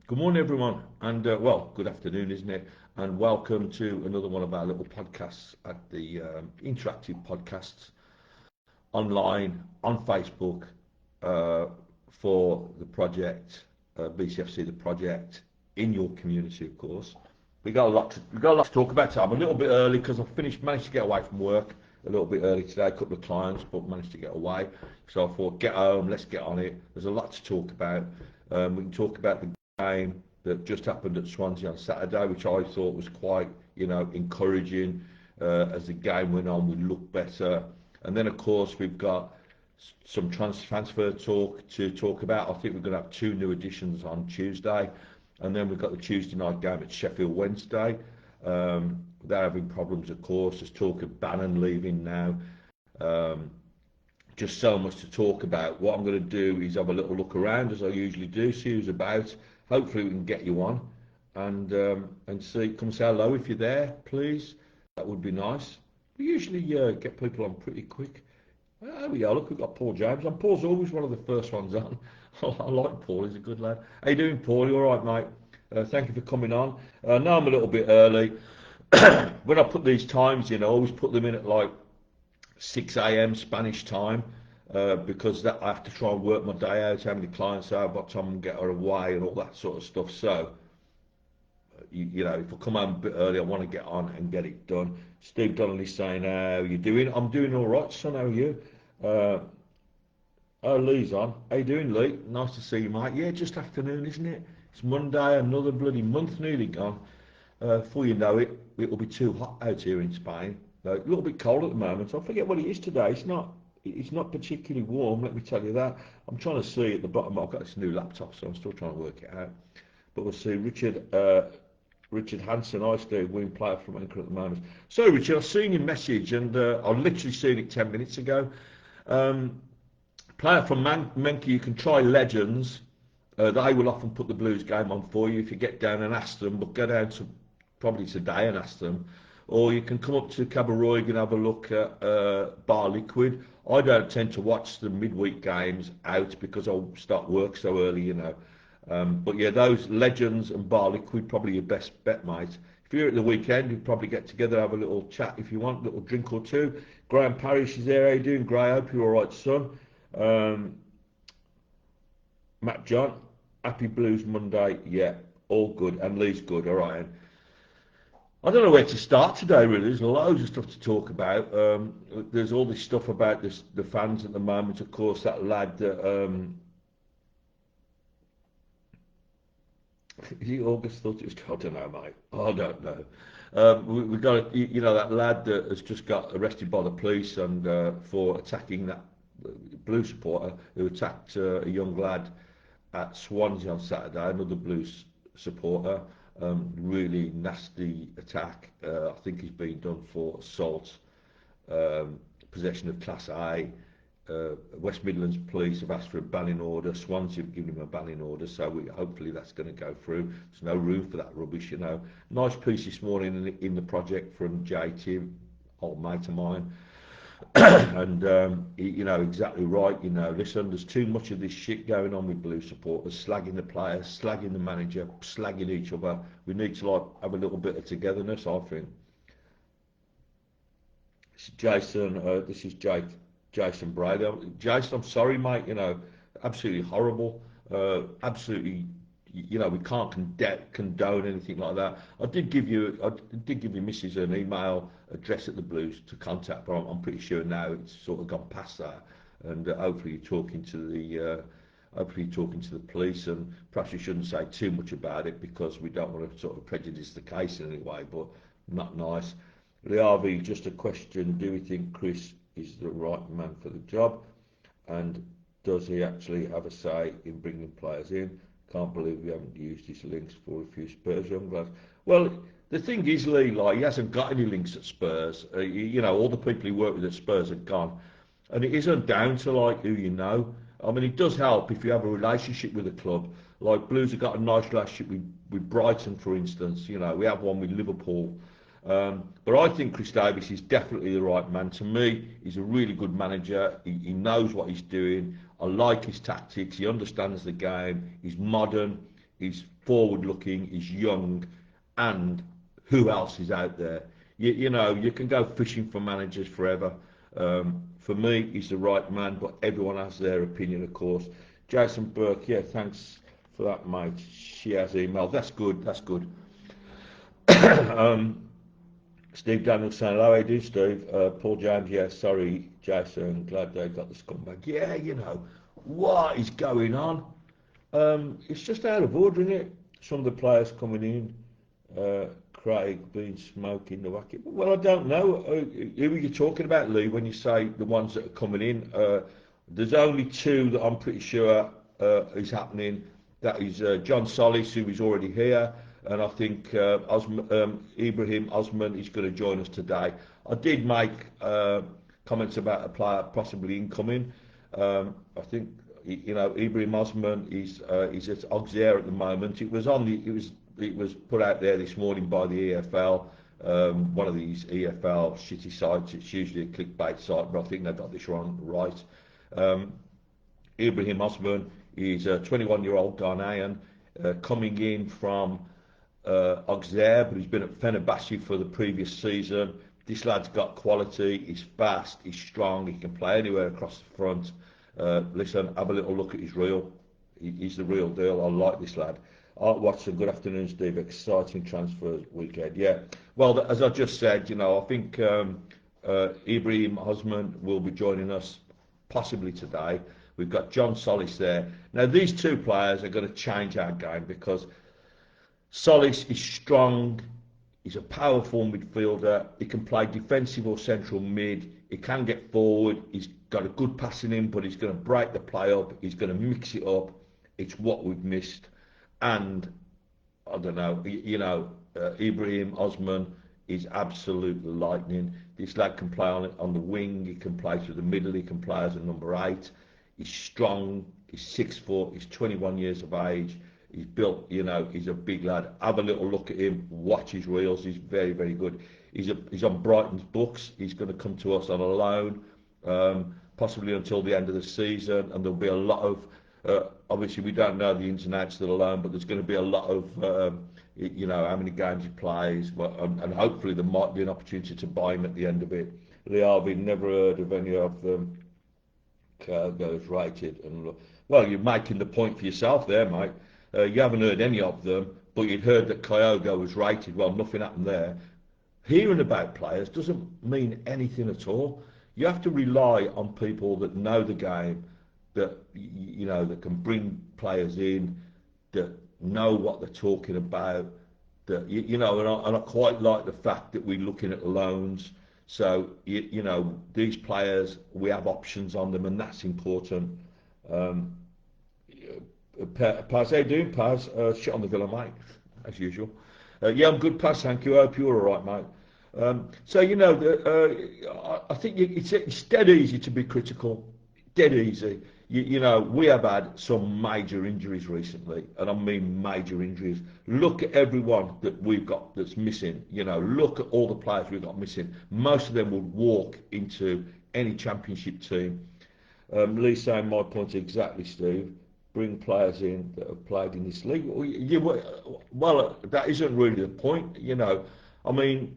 Good morning, everyone, and well, good afternoon, isn't it? And welcome to another one of our little podcasts at the interactive podcasts online on Facebook uh, for the project BCFC, the project in your community, of course. We got a lot to talk about. I'm a little bit early because managed to get away from work a little bit early today. A couple of clients, but managed to get away. So I thought, get home, let's get on it. There's a lot to talk about. We can talk about the game that just happened at Swansea on Saturday, which I thought was quite, encouraging. As the game went on, we looked better. And then, of course, we've got some transfer talk to talk about. I think we're going to have two new additions on Tuesday. And then we've got the Tuesday night game at Sheffield Wednesday. They're having problems, of course. There's talk of Bannon leaving now. Um, just so much to talk about. What I'm going to do is have a little look around as I usually do, see who's about. Hopefully we can get you on and see. Come say hello if you're there, please. That would be nice. We usually get people on pretty quick. Oh yeah, look, we've got Paul James. And Paul's always one of the first ones on. I like Paul, he's a good lad. How you doing, Paul? You all right, mate? Thank you for coming on. Now I'm a little bit early. When I put these times in, I always put them in at like 6 a.m. Spanish time because that I have to try and work my day out, how many clients I have, what time I can get her away and all that sort of stuff. So, if I come home a bit early, I want to get on and get it done. Steve Donnelly's saying, how are you doing? I'm doing all right, son, how are you? Uh, oh, Lee's on. How you doing, Lee? Nice to see you, mate. Yeah, just afternoon, isn't it? It's Monday, another bloody month nearly gone. Before you know it, it will be too hot out here in Spain. A little bit cold at the moment. I forget what it is today. It's not particularly warm, let me tell you that. I'm trying to see at the bottom. I've got this new laptop, so I'm still trying to work it out. But we'll see. Richard Hansen, I still wing player from Anchor at the moment. So, Richard, I've seen your message, and I've literally seen it 10 minutes ago. Um, Player from Menke, you can try Legends. They will often put the Blues game on for you if you get down and ask them, but go down to probably today and ask them. Or you can come up to Cabaroig and have a look at Bar Liquid. I don't tend to watch the midweek games out because I'll start work so early. But yeah, those Legends and Bar Liquid probably your best bet, mate. If you're at the weekend, you'd probably get together, have a little chat if you want, a little drink or two. Graham Parrish is there. How you doing, Gray? I hope you're all right, son. Um, Matt John, Happy Blues Monday. Yeah, all good. And Lee's good. All right. And I don't know where to start today, really. There's loads of stuff to talk about. There's all this stuff about the fans at the moment. Of course, that lad that he August thought it was. I don't know, mate. I don't know. We got that lad that has just got arrested by the police and for attacking that blue supporter who attacked a young lad at Swansea on Saturday. Another Blues supporter. Really nasty attack. I think he's been done for assault, possession of Class A. West Midlands Police have asked for a banning order. Swansea have given him a banning order, so hopefully that's going to go through. There's no room for that rubbish. Nice piece this morning in the project from JT, old mate of mine. And exactly right. Listen, there's too much of this shit going on with Blue supporters, slagging the players, slagging the manager, slagging each other. We need to have a little bit of togetherness, I think. Jason, this is Jason Brady. Jason, I'm sorry, mate. Absolutely horrible. Absolutely, we can't condone anything like that. I did give you Mrs. an email address at the Blues to contact, but I'm pretty sure now it's sort of gone past that, and hopefully you're talking to the police, and perhaps we shouldn't say too much about it because we don't want to sort of prejudice the case in any way, but not nice. Liavi, just a question, do we think Chris is the right man for the job? And does he actually have a say in bringing players in? Can't believe we haven't used his links for a few Spurs young lads. Well, the thing is, Lee, he hasn't got any links at Spurs. All the people he worked with at Spurs are gone. And it isn't down to, who you know. I mean, it does help if you have a relationship with a club. Like Blues have got a nice relationship with Brighton, for instance. We have one with Liverpool. But I think Chris Davis is definitely the right man. To me, he's a really good manager. He knows what he's doing. I like his tactics. He understands the game. He's modern. He's forward looking, he's young, and who else is out there? You know, you can go fishing for managers forever. For me, he's the right man, but everyone has their opinion, of course. Jason Burke, yeah, thanks for that, mate. She has emailed. That's good. That's good. um, Steve Daniels saying, hello, how you doing, Steve? Paul James, yeah, sorry, Jason. Glad they got the scumbag. Yeah, you know, what is going on? It's just out of order, isn't it? Some of the players coming in. Craig been smoking the wacky. Well, I don't know. Who are you talking about, Lee, when you say the ones that are coming in? There's only two that I'm pretty sure is happening. That is John Solis, who is already here, and I think Ibrahim Osman is going to join us today. I did make comments about a player possibly incoming. I think you know Ibrahim Osman is at Auxerre at the moment. It was put out there this morning by the EFL, one of these EFL shitty sites. It's usually a clickbait site, but I think they got this wrong right. Ibrahim Osman is a 21-year-old Ghanaian coming in from Auxerre, but he's been at Fenerbahce for the previous season. This lad's got quality, he's fast, he's strong, he can play anywhere across the front. Listen, have a little look at his reel. He's the real deal. I like this lad. Art Watson, good afternoon, Steve. Exciting transfer weekend. Yeah. Well, as I just said, you know, I think Ibrahim Osman will be joining us possibly today. We've got John Solis there. Now, these two players are going to change our game because Solis is strong. He's a powerful midfielder. He can play defensive or central mid. He can get forward. He's got a good passing in, but he's going to break the play up. He's going to mix it up. It's what we've missed. And I don't know, you know, Ibrahim Osman is absolute lightning. This lad can play on the wing. He can play through the middle. He can play as a number 8. He's strong. He's 6 foot. He's 21 years of age. He's built, you know, he's a big lad. Have a little look at him. Watch his reels. He's very, very good. He's on Brighton's books. He's going to come to us on a loan, possibly until the end of the season. And there'll be a lot of, obviously we don't know the ins and outs of the loan, but there's going to be a lot of, you know, how many games he plays. And hopefully there might be an opportunity to buy him at the end of it. Lee Harvey, never heard of any of them. Goes rated. And well, you're making the point for yourself there, mate. You haven't heard any of them, but you'd heard that Kyogo was rated. Well, nothing happened there. Hearing about players doesn't mean anything at all. You have to rely on people that know the game, that you know, that can bring players in, that know what they're talking about. That you know, and I quite like the fact that we're looking at loans. So you know, these players, we have options on them, and that's important. Paz, how you doing, Paz? Shit on the Villa, mate, as usual. Yeah, I'm good, Paz, thank you. I hope you're all right, mate. So, you know, I think it's dead easy to be critical, dead easy. You know, we have had some major injuries recently, and I mean major injuries. Look at everyone that we've got that's missing. You know, look at all the players we've got missing. Most of them would walk into any championship team. Lee saying my point exactly, Steve. Bring players in that have played in this league. Well, that isn't really the point, you know. I mean,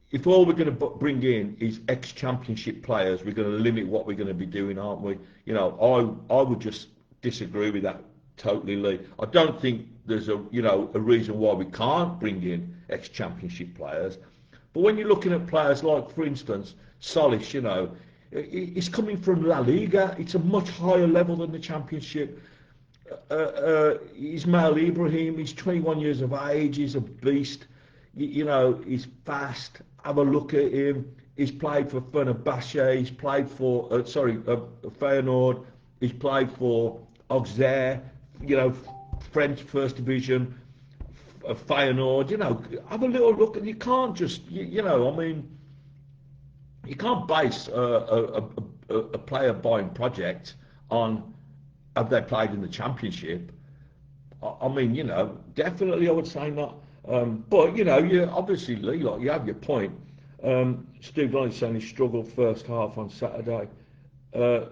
if all we're going to bring in is ex-championship players, we're going to limit what we're going to be doing, aren't we? You know, I would just disagree with that totally, Lee. I don't think there's a reason why we can't bring in ex-championship players. But when you're looking at players like, for instance, Solis, you know, he's coming from La Liga. It's a much higher level than the Championship. Ismail Ibrahim, he's 21 years of age, he's a beast, you know, he's fast. Have a look at him. He's played for Fenerbahce, he's played for, Feyenoord, he's played for Auxerre, you know, French First Division, Feyenoord, you know, have a little look. And you can't just, you know, I mean, you can't base a player buying project on have they played in the Championship. I mean, you know, definitely I would say not. But, you know, you obviously, Lee, like, you have your point. Steve Lonnie saying he struggled first half on Saturday. Who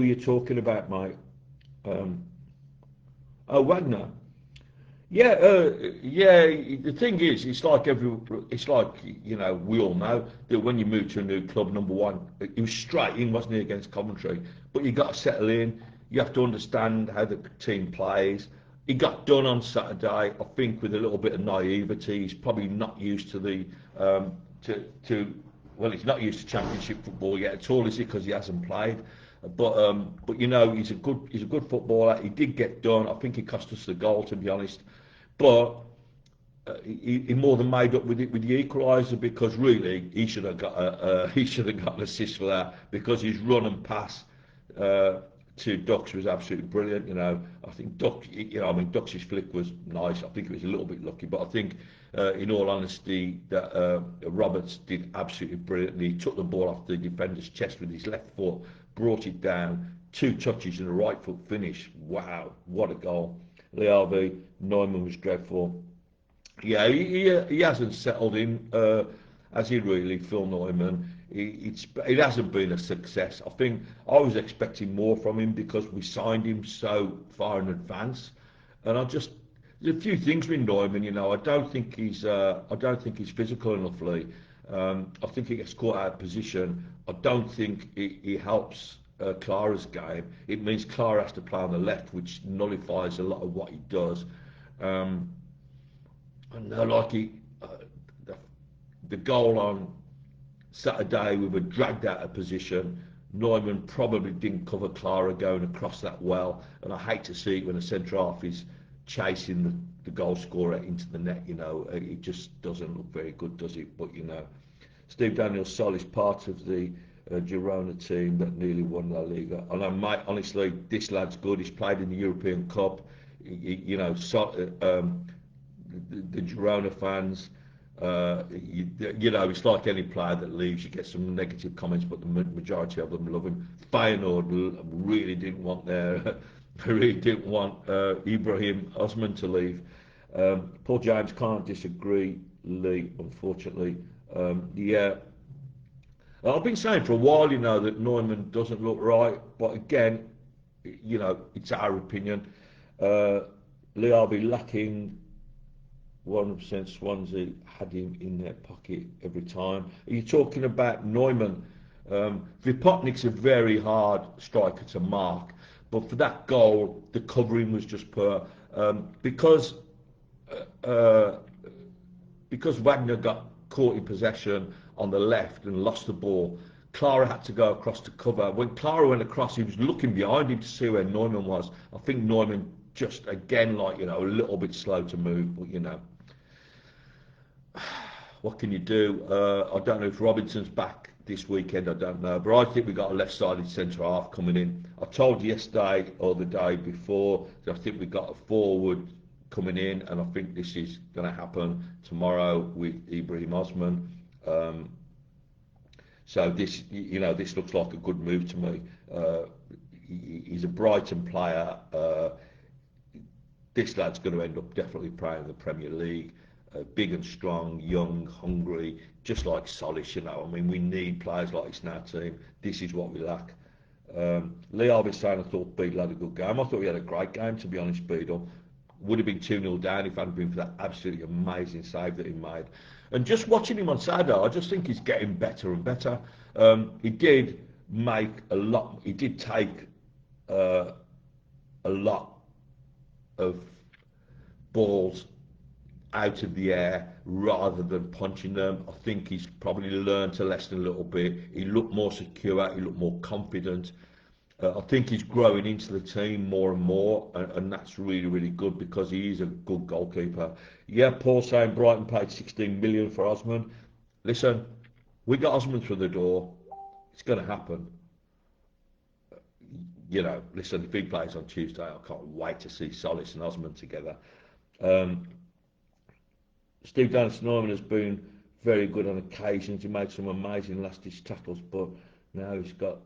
are you talking about, mate? Oh, Wagner. Yeah, yeah. The thing is, it's like we all know that when you move to a new club, number one, he was straight in, wasn't he, against Coventry? But you got to settle in. You have to understand how the team plays. He got done on Saturday, I think, with a little bit of naivety. He's probably not used to the to well, he's not used to Championship football yet at all, is he? Because he hasn't played. But he's a good footballer. He did get done. I think he cost us the goal, to be honest. But he more than made up with it with the equaliser, because really he should have got an assist for that, because his run and pass to Dux was absolutely brilliant. I think Dux's flick was nice. I think it was a little bit lucky, but I think in all honesty that Roberts did absolutely brilliantly. He took the ball off the defender's chest with his left foot, brought it down, two touches and a right foot finish. Wow, what a goal! Leavi, Neumann was dreadful. Yeah, he hasn't settled in, has he really, Phil Neumann? It hasn't been a success. I think I was expecting more from him because we signed him so far in advance, and there's a few things with Neumann. I don't think he's physical enough, Lee. I think he gets caught out of position. I don't think he helps Clara's game. It means Clara has to play on the left, which nullifies a lot of what he does. Um, and like the, the goal on Saturday, we were dragged out of position. Neumann probably didn't cover Clara going across that well, and I hate to see it when a centre half is chasing the goal scorer into the net. It just doesn't look very good, does it? But Steve Daniels Sol is part of the Girona team that nearly won La Liga. And mate, honestly, this lad's good. He's played in the European Cup. The Girona fans, it's like any player that leaves. You get some negative comments, but the majority of them love him. Feyenoord really didn't want Ibrahim Osman to leave. Paul James can't disagree, Lee, unfortunately. Yeah, I've been saying for a while, that Neumann doesn't look right, but again, it's our opinion. Lee, I'll be lacking 100%. Swansea had him in their pocket every time. Are you talking about Neumann? Vipotnik's a very hard striker to mark, but for that goal, the covering was just poor. Uh, because Wagner got caught in possession on the left and lost the ball, Clara had to go across to cover. When Clara went across, he was looking behind him to see where Neumann was. I think Neumann just, again, a little bit slow to move, but what can you do? I don't know if Robinson's back this weekend, I don't know, but I think we've got a left-sided centre half coming in. I told you yesterday or the day before that I think we've got a forward coming in, and I think this is going to happen tomorrow with Ibrahim Osman. So this looks like a good move to me. He's a Brighton player. This lad's going to end up definitely playing in the Premier League. Big and strong, young, hungry, just like Solis. We need players like this in our team. This is what we lack. Lee, I've been saying I thought Beadle had a good game. I thought he had a great game, to be honest. Beadle would have been 2-0 down if it hadn't been for that absolutely amazing save that he made. And just watching him on Saturday, I just think he's getting better and better. He did make a lot. He did take a lot of balls out of the air rather than punching them. I think he's probably learned a lesson a little bit. He looked more secure, he looked more confident. I think he's growing into the team more and more, and that's really, really good because he is a good goalkeeper. Yeah, Paul saying Brighton paid 16 million for Osman. Listen, we got Osman through the door. It's going to happen. Listen, if he plays on Tuesday, I can't wait to see Solis and Osman together. Um, Steve Dennis-Norman has been very good on occasions. He made some amazing last-ditch tackles, but now he's got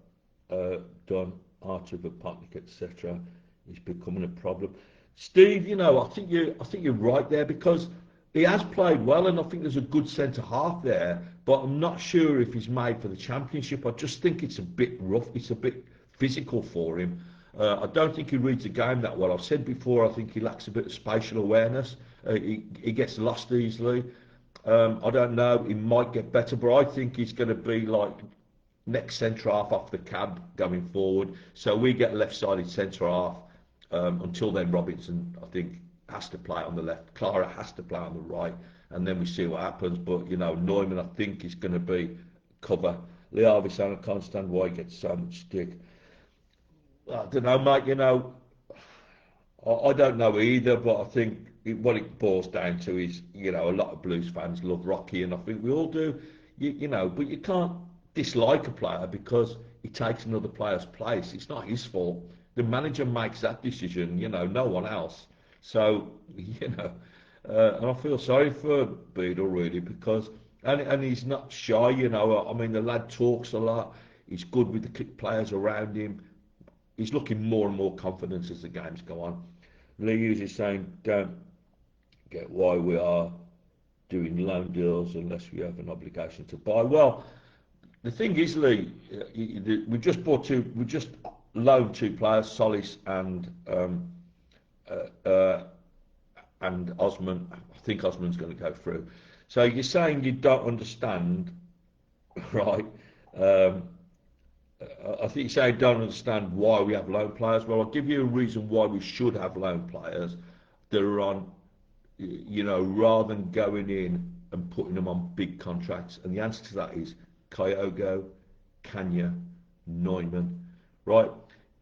done Archer, Vipotnik, etc. He's becoming a problem. Steve, I think you're right there because he has played well, and I think there's a good centre half there. But I'm not sure if he's made for the Championship. I just think it's a bit rough. It's a bit physical for him. I don't think he reads the game that well. I've said before, I think he lacks a bit of spatial awareness. He gets lost easily. I don't know. He might get better, but I think he's going to be like next centre half off the cab going forward. So we get left-sided centre half. Until then, Robinson, I think, has to play on the left. Clara has to play on the right, and then we see what happens. But you know, Neumann, I think, is going to be cover. Lee Harvey-Sanders, I can't stand why he gets so much stick. I don't know, mate. You know, I don't know either, but I think what it boils down to is, you know, a lot of Blues fans love Rocky, and I think we all do, you know, but you can't dislike a player because he takes another player's place. It's not his fault. The manager makes that decision, you know, no one else. So, you know, and I feel sorry for Beadle really because, and he's not shy, you know. I mean, the lad talks a lot. He's good with the players around him. He's looking more and more confident as the games go on. Lee Hughes is saying, don't get why we are doing loan deals unless we have an obligation to buy. Well, the thing is, Lee, we just loaned two players, Solis and Osman. I think Osman's going to go through. So you're saying you don't understand, right? I think you say don't understand why we have loan players. Well, I'll give you a reason why we should have loan players that are on, you know, rather than going in and putting them on big contracts. And the answer to that is Kyogo, Kanya, Neumann, right?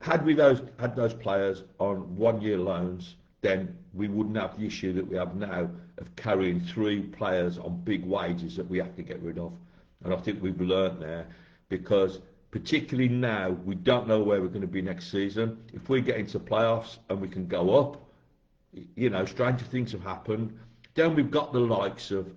Had we had those players on 1 year loans, then we wouldn't have the issue that we have now of carrying three players on big wages that we have to get rid of. And I think we've learnt there because particularly now, we don't know where we're going to be next season. If we get into playoffs and we can go up, you know, stranger things have happened. Then we've got the likes of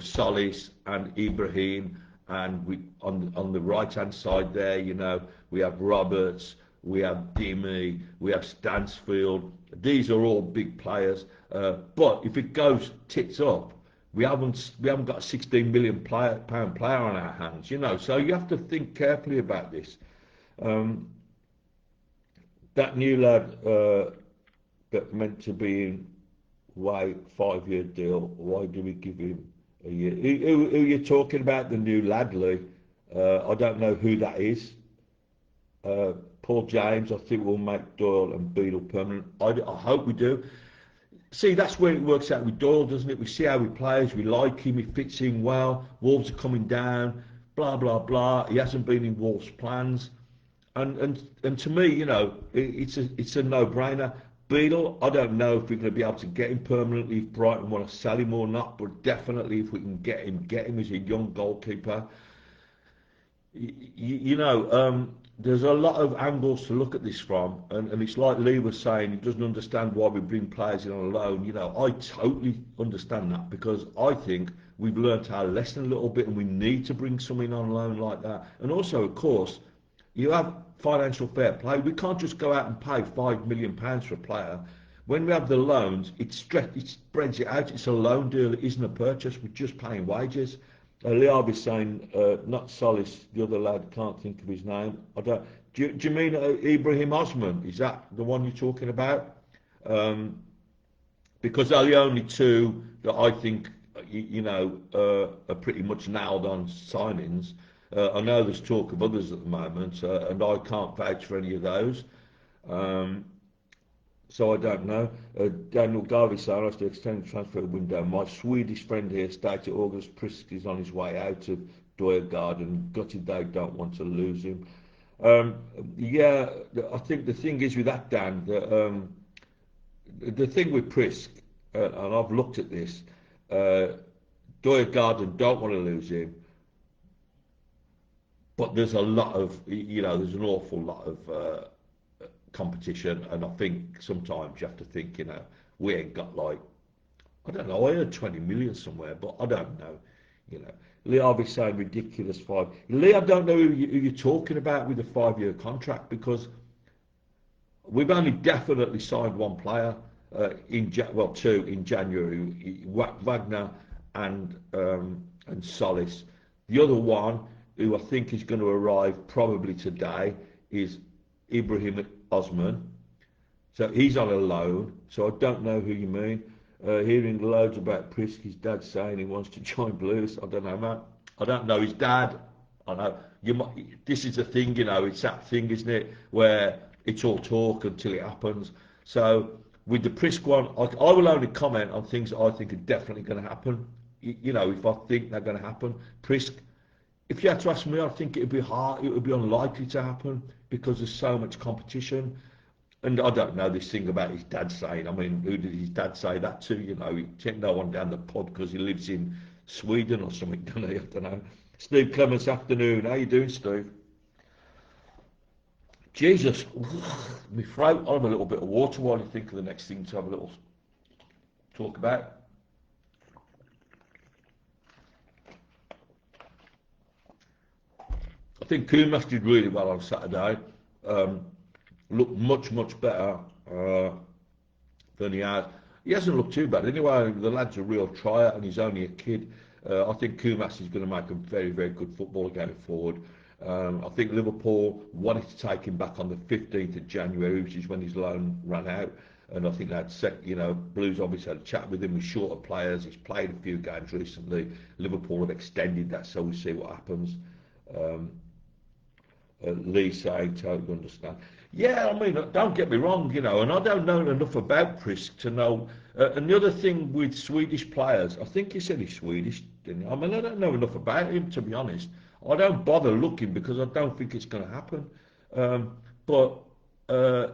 Solis and Ibrahim, and we on the right hand side there, you know, we have Roberts, we have Dimi, we have Stansfield. These are all big players. But if it goes tits up, we haven't got a 16 million pound player on our hands, you know. So you have to think carefully about this. That new lad that meant to be in 5 year deal. Why do we give him a year? Who are you talking about? The new lad, Lee? I don't know who that is. Paul James, I think will make Doyle and Beadle permanent. I hope we do. See, that's where it works out with Doyle, doesn't it? We see how he plays, we like him, he fits in well. Wolves are coming down, blah blah blah. He hasn't been in Wolves' plans, and to me, you know, it's a no-brainer. Beadle, I don't know if we're going to be able to get him permanently if Brighton want to sell him or not, but definitely if we can get him as a young goalkeeper. You know, there's a lot of angles to look at this from, and it's like Lee was saying, he doesn't understand why we bring players in on loan. You know, I totally understand that because I think we've learnt our lesson a little bit and we need to bring someone on loan like that. And also, of course, you have financial fair play. We can't just go out and pay £5 million for a player. When we have the loans, it spreads it out. It's a loan deal. It isn't a purchase. We're just paying wages. Liab is saying, not Solis, the other lad, can't think of his name. Do you mean Ibrahim Osman? Is that the one you're talking about? Because they're the only two that I think, you know, are pretty much nailed on signings. I know there's talk of others at the moment, and I can't vouch for any of those. So I don't know. Daniel Garvey saying I have to extend the transfer window. My Swedish friend here stated August Prisk is on his way out of Døjegaard and gutted they don't want to lose him. Yeah, I think the thing is with that, Dan, the thing with Prisk, and I've looked at this, Døjegaard don't want to lose him, but there's a lot of, you know, there's an awful lot of competition, and I think sometimes you have to think, you know, we ain't got like, I don't know, I heard 20 million somewhere, but I don't know, you know. Lee, I'll be saying ridiculous five. Lee, I don't know who you're talking about with a 5 year contract because we've only definitely signed one player, two in January, Wagner and Solis. The other one, who I think is going to arrive probably today, is Ibrahim Osman. So he's on a loan. So I don't know who you mean. Hearing loads about Prisk, his dad saying he wants to join Blues. I don't know, man. I don't know his dad. I know you might, this is the thing, you know. It's that thing, isn't it, where it's all talk until it happens. So with the Prisk one, I will only comment on things that I think are definitely going to happen. You know, if I think they're going to happen, Prisk. If you had to ask me, I think it would be hard. It would be unlikely to happen because there's so much competition. And I don't know this thing about his dad saying. I mean, who did his dad say that to? You know, he sent no one down the pub because he lives in Sweden or something, doesn't he? I don't know. Steve Clements, afternoon. How you doing, Steve? Jesus, my throat. I'll have a little bit of water while you think of the next thing to have a little talk about. I think Kumas did really well on Saturday. Um, Looked much better than he has. He hasn't looked too bad anyway. The lad's a real tryer and he's only a kid. I think Kumas is going to make a very good footballer going forward. I think Liverpool wanted to take him back on the 15th of January, which is when his loan ran out. And I think that set, you know, Blues obviously had a chat with him with shorter players. He's played a few games recently. Liverpool have extended that, so we'll see what happens. Um, Lee saying, totally understand. Yeah, I mean, don't get me wrong, you know, and I don't know enough about Prisk to know. And the other thing with Swedish players, I think he said he's Swedish, didn't he? I mean, I don't know enough about him, to be honest. I don't bother looking because I don't think it's going to happen. But uh,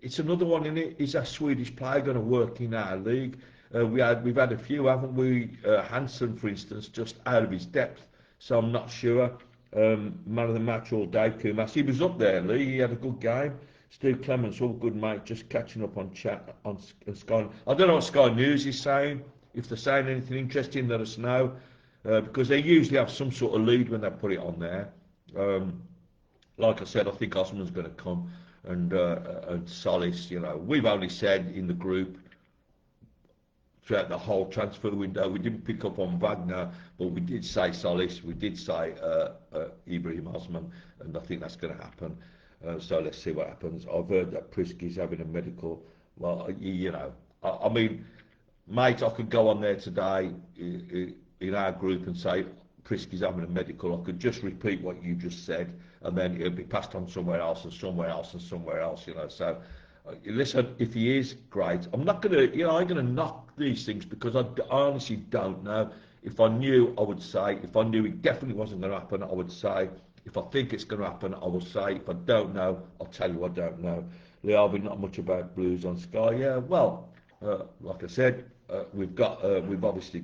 it's another one in it. Is a Swedish player going to work in our league? We've had a few, haven't we? Hansen, for instance, just out of his depth, so I'm not sure. Man of the match all day, Kumas. He was up there, Lee. He had a good game. Steve Clements, all good, mate. Just catching up on chat on Sky. I don't know what Sky News is saying. If they're saying anything interesting, let us know. Because they usually have some sort of lead when they put it on there. Um, like I said, I think Osman's going to come and Solis. You know, we've only said in the group throughout the whole transfer window. We didn't pick up on Wagner, but we did say Solis, we did say Ibrahim Osman, and I think that's going to happen. So let's see what happens. I've heard that Prisk is having a medical. Well, you know, I mean, mate, I could go on there today in our group and say Prisk is having a medical. I could just repeat what you just said, and then it'll be passed on somewhere else and somewhere else and somewhere else. You know, so. Listen, if he is, great. I'm not going to, you know, I'm going to knock these things because I honestly don't know. If I knew, I would say. If I knew it definitely wasn't going to happen, I would say. If I think it's going to happen, I will say. If I don't know, I'll tell you I don't know. Liavi, not much about Blues on Sky. Yeah, well, like I said, we've obviously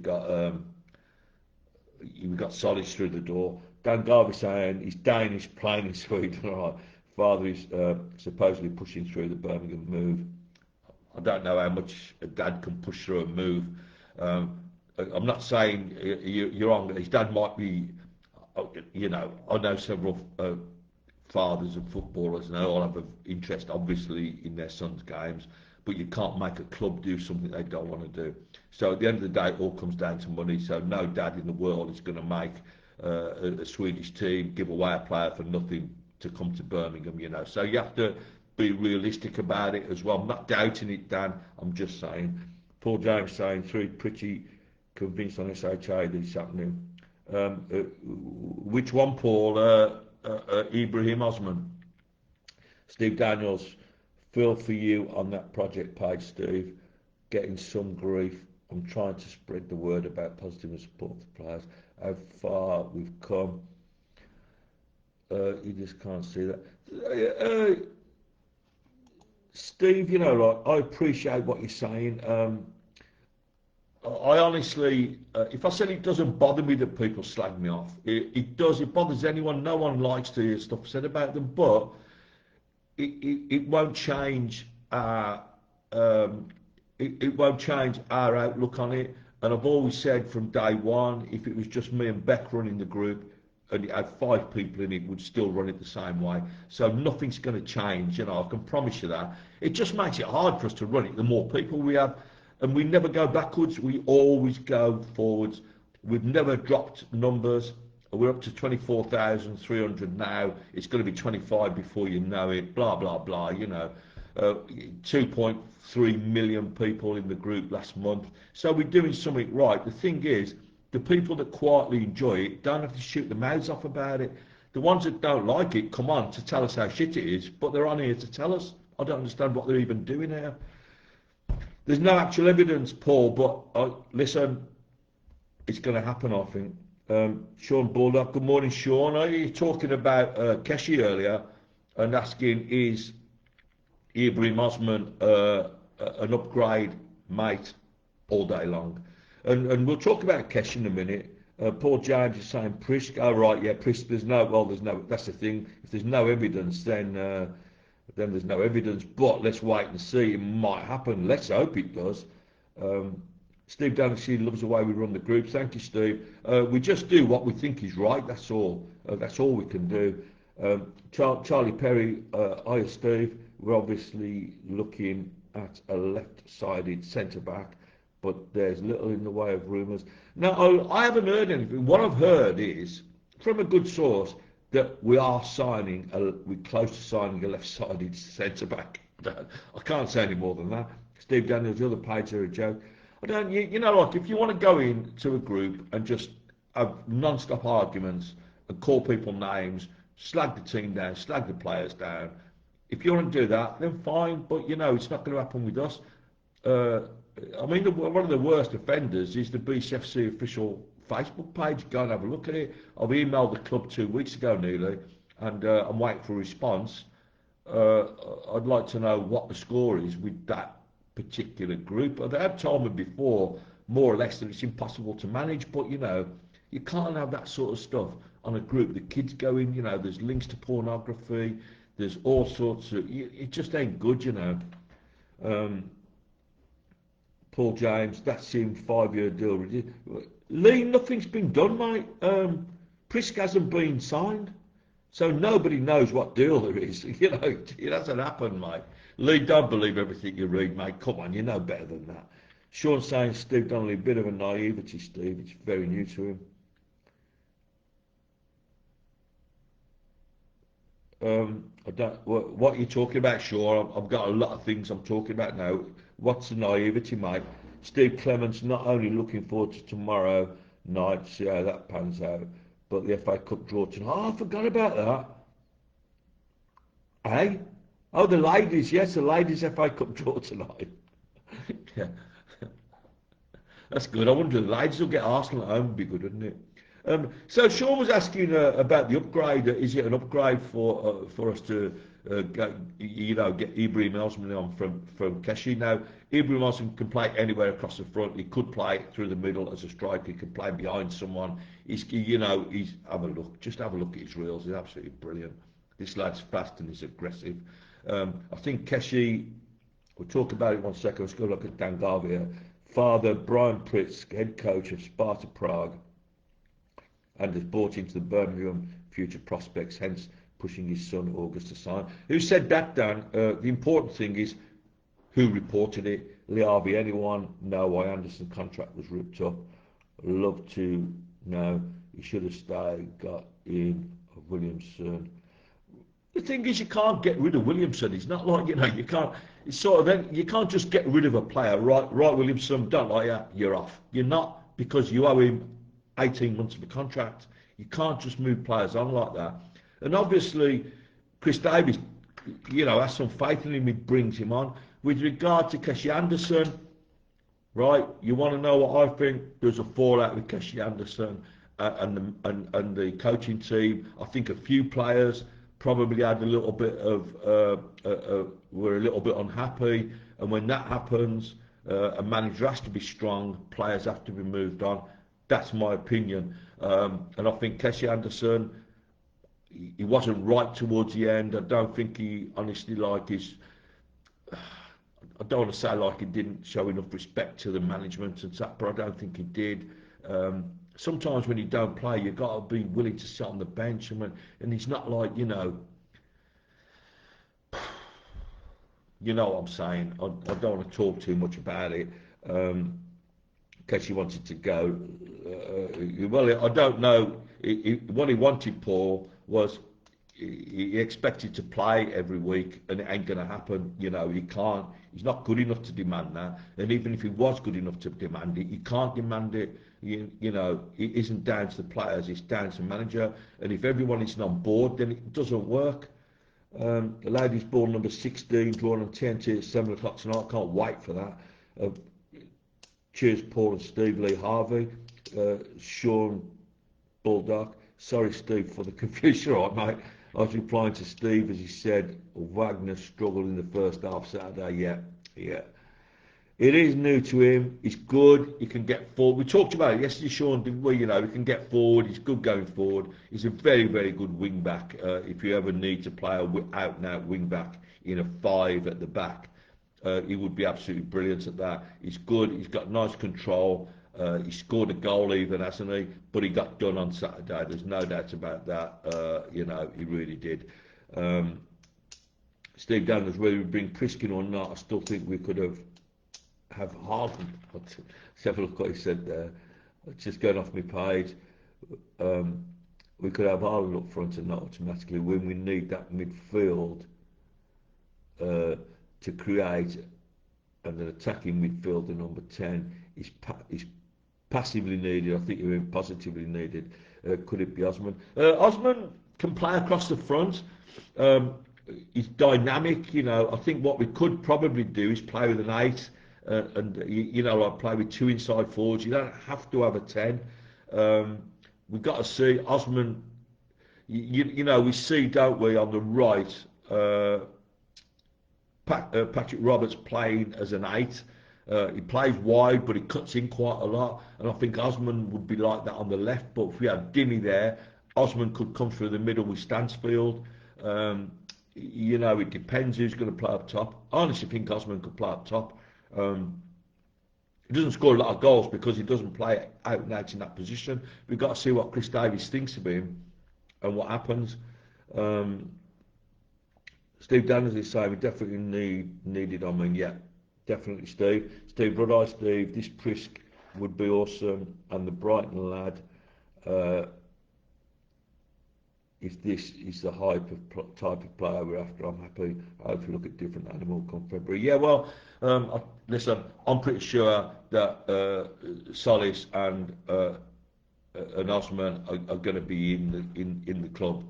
we've got Solis through the door. Dan Garvey saying he's Danish playing in Sweden. All right. Father is supposedly pushing through the Birmingham move. I don't know how much a dad can push through a move. I'm not saying you're wrong. His dad might be, you know, I know several fathers of footballers and they all have an interest, obviously, in their sons' games, but you can't make a club do something they don't want to do. So at the end of the day, it all comes down to money. So no dad in the world is going to make a Swedish team give away a player for nothing to come to Birmingham, you know. So you have to be realistic about it as well. I'm not doubting it, Dan. I'm just saying. Paul James saying, three pretty convinced on SHA that it's happening. Which one, Paul? Ibrahim Osman. Steve Daniels, feel for you on that project page, Steve. Getting some grief. I'm trying to spread the word about positive and support for players. How far we've come. You just can't see that. Steve, you know, like, I appreciate what you're saying. I honestly, if I said it doesn't bother me that people slag me off, it does. It bothers anyone. No one likes to hear stuff said about them, but it won't change it won't change our outlook on it. And I've always said from day one, if it was just me and Beck running the group, and it had 5 people in it, would still run it the same way. So nothing's going to change, you know, I can promise you that. It just makes it hard for us to run it. The more people we have, and we never go backwards, we always go forwards. We've never dropped numbers. We're up to 24,300 now. It's going to be 25 before you know it. Blah blah blah. 2.3 million people in the group last month. So we're doing something right. The thing is, the people that quietly enjoy it don't have to shoot their mouths off about it. The ones that don't like it come on to tell us how shit it is, but they're on here to tell us. I don't understand what they're even doing here. There's no actual evidence, Paul, but listen, it's going to happen, I think. Sean Bulldog, good morning, Sean. Are you talking about Keshi earlier and asking, is Ibrahim Osman an upgrade mate all day long? And we'll talk about Keshi in a minute. Paul James is saying Prisk. Oh, right, yeah, Prisk. There's no. That's the thing. If there's no evidence, then there's no evidence. But let's wait and see. It might happen. Let's hope it does. Steve Dempsey loves the way we run the group. Thank you, Steve. We just do what we think is right. That's all. That's all we can do. Charlie Perry, hiya, Steve. We're obviously looking at a left-sided centre-back, but there's little in the way of rumours. No, I haven't heard anything. What I've heard is, from a good source, that we're close to signing a left-sided centre-back. I can't say any more than that. Steve Daniels, the other page are a joke. Like if you want to go into a group and just have non-stop arguments and call people names, slag the team down, slag the players down, if you want to do that, then fine. But it's not going to happen with us. One of the worst offenders is the BCFC official Facebook page. Go and have a look at it. I've emailed the club 2 weeks ago nearly, and I'm waiting for a response. I'd like to know what the score is with that particular group. They have told me before, more or less, that it's impossible to manage, but you can't have that sort of stuff on a group. The kids go in, there's links to pornography, there's all sorts of, it just ain't good, Paul James, that seemed 5-year deal. Lee, nothing's been done, mate. Prisk hasn't been signed, so nobody knows what deal there is. It hasn't happened, mate. Lee, don't believe everything you read, mate. Come on, you know better than that. Sean saying Steve Donnelly, a bit of a naivety, Steve. It's very new to him. What are you talking about, Sean? I've got a lot of things I'm talking about now. What's the naivety, mate? Steve Clements not only looking forward to tomorrow night, see how that pans out, but the FA Cup draw tonight. Oh, I forgot about that. Hey? Oh, the ladies, yes, the ladies FA Cup draw tonight. Yeah. That's good. I wonder if the ladies will get Arsenal at home, would be good, wouldn't it? So Sean was asking about the upgrade. Is it an upgrade for us to get Ibrahim Osman on from Keshi? Now, Ibrahim Osman can play anywhere across the front. He could play through the middle as a striker. He could play behind someone. He's have a look. Just have a look at his reels. He's absolutely brilliant. This lad's fast and he's aggressive. I think Keshi, we'll talk about it 1 second. Let's go look at Dan Garvey. Father Brian Prisk, head coach of Sparta Prague, and has bought into the Birmingham future prospects, hence pushing his son August to sign. Who said that, Dan? The important thing is who reported it. Lee Harvey, anyone know why Anderson's contract was ripped up? Love to know. He should have stayed, got in of Williamson. The thing is, you can't get rid of Williamson. It's not like, you can't, it's sort of, then you can't just get rid of a player. Right, Williamson, don't like you, you're off. You're not, because you owe him 18 months of a contract. You can't just move players on like that. And obviously, Chris Davies, has some faith in him, he brings him on. With regard to Keshi Anderson, right, you want to know what I think? There's a fallout with Keshi Anderson and the coaching team. I think a few players probably had a little bit were a little bit unhappy, and when that happens, a manager has to be strong, players have to be moved on. That's my opinion, and I think Keshi Anderson, he wasn't right towards the end. I don't think he honestly I don't want to say like he didn't show enough respect to the management and stuff, but I don't think he did. Sometimes when you don't play, you've got to be willing to sit on the bench, and he's not like, you know what I'm saying. I don't want to talk too much about it, in case you wanted to go. Well, I don't know. what he wanted, Paul, was he expected to play every week, and it ain't going to happen. You know, he can't. He's not good enough to demand that. And even if he was good enough to demand it, he can't demand it. You know, it isn't down to the players, it's down to the manager. And if everyone isn't on board, then it doesn't work. The ladies' ball number 16, drawn on TNT at 7 o'clock tonight. I can't wait for that. Uh, Cheers, Paul and Steve Lee Harvey. Sean Bulldog. Sorry, Steve, for the confusion. All right, mate. I was replying to Steve as he said, Wagner struggled in the first half Saturday. Yeah. It is new to him. He's good. He can get forward. We talked about it yesterday, Sean, didn't we? You know, he can get forward. He's good going forward. He's a very, very good wing back. If you ever need to play a out-and-out wing back in a 5 at the back, he would be absolutely brilliant at that. He's good. He's got nice control. He scored a goal even, hasn't he? But he got done on Saturday. There's no doubt about that. You know, he really did. Steve Daniels, whether we bring Priskin or not, I still think we could have Haaland. Let's have a look what he said there. Just going off my page. We could have Haaland up front and not automatically win. We need that midfield to create and an attacking midfielder number 10 is passively needed. I think you're positively needed. Could it be Osman? Osman can play across the front. He's dynamic. You know, I think what we could probably do is play with an 8 and you know, like play with 2 inside forwards. You don't have to have a 10. We've got to see Osman. You know, we see, don't we, on the right, Patrick Roberts playing as an 8. He plays wide, but he cuts in quite a lot. And I think Osman would be like that on the left. But if we had Dimmy there, Osman could come through the middle with Stansfield. You know, it depends who's going to play up top. I honestly think Osman could play up top. He doesn't score a lot of goals because he doesn't play out and out in that position. We've got to see what Chris Davies thinks of him and what happens. Steve Daniels is saying we definitely needed. I mean, yeah, definitely, Steve. Steve, brother, Steve. This Prisk would be awesome, and the Brighton lad. If this is the type of player we're after, I'm happy. I hope we look at different animal come February. Yeah, well, listen, I'm pretty sure that Solis and Osman are going to be in the club.